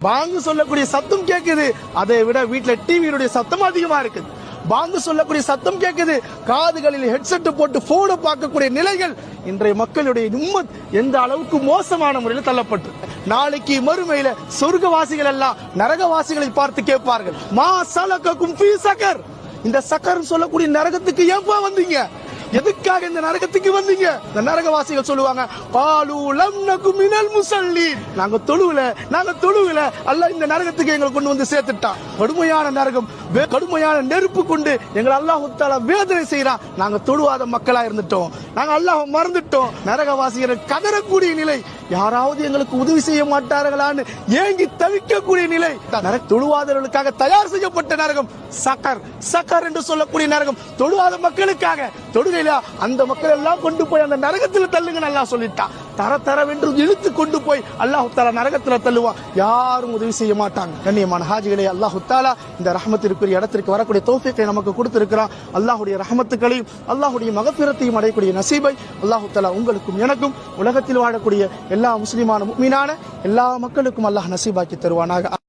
பாங்கு சொல்லக்கூடிய சத்தம் கேக்குது, அதை விட வீட்டுல டிவியுடைய சத்தம் அதிகமா இருக்குது. பாங்கு சொல்லக்கூடிய சத்தம் கேக்குது, காதுகளில் ஹெட்செட் போட்டு போன பார்க்கக்கூடிய நிலைகள் இன்றைய மக்களுடைய நிம்மத் எந்த அளவுக்கு மோசமான முறையில் தள்ளப்பட்டு, நாளைக்கு மறுமையில சொர்க்கவாசிகள் எல்லாம் நரகவாசிகளை பார்த்து கேட்பார்கள், மா சலகக்கும் ஃபீ சகர், இந்த சக்கர் சொல்லக்கூடிய நரகத்துக்கு ஏன்பா வந்தீங்க, எதுக்காக இந்த நரகத்துக்கு வந்தீங்க? இந்த நரகவாசிகள் சொல்லுவாங்க, பாலு லம் நகு மினல் முஸல்லீன், நாங்க தொழுவல அல்லாஹ் இந்த நரகத்துக்கு எங்களை கொண்டு வந்து சேர்த்துட்டான். கடுமையான நரகம், கடுமையான நெருப்பு கொண்டு எங்களை அல்லாஹ் தஆலா வேதனை செய்யறான். நாங்க தொழுவாத மக்களா இருந்துட்டோம், நாங்க அல்லாஹ் மறந்துட்டோம். நரகவாசிகள் கதறக்கூடிய நிலை, யாராவது எங்களுக்கு உதவி செய்ய மாட்டார்களான்னு ஏங்கி தவிக்கக்கூடிய நிலை. தொழுவாதவர்களுக்காக தயார் செய்யப்பட்ட நரகம் சக்கர். சக்கர் என்று சொல்லக்கூடிய நரகம் தொழுவாத மக்களுக்காக. தொழுகையில அந்த மக்கள் எல்லாம் கொண்டு போய் அந்த நரகத்தில் தள்ளுங்க நல்லா சொல்லிட்டான். தரவென்று இழுத்து கொண்டு போய் அல்லாஹ் தஆலா நரகத்தில் தள்ளுவான். யாரும் உதவி செய்ய மாட்டாங்க. கண்ணியமான ஹாஜிகளே, அல்லாஹ் தஆலா இந்த ரஹமத்திற்குரிய இடத்திற்கு வரக்கூடிய தௌஃபீக்கை நமக்கு கொடுத்திருக்கிறான். அல்லாஹ்வுடைய ரஹமத்துகளையும் அல்லாஹ்வுடைய மகஃபிரத்தையும் அடையக்கூடிய நசீபை அல்லாஹ் தஆலா உங்களுக்கும் எனக்கும் உலகத்தில் வாழக்கூடிய எல்லா முஸ்லிமான முஃமினான எல்லா மக்களுக்கும் அல்லாஹ் நசீபாக்கி தருவானாக.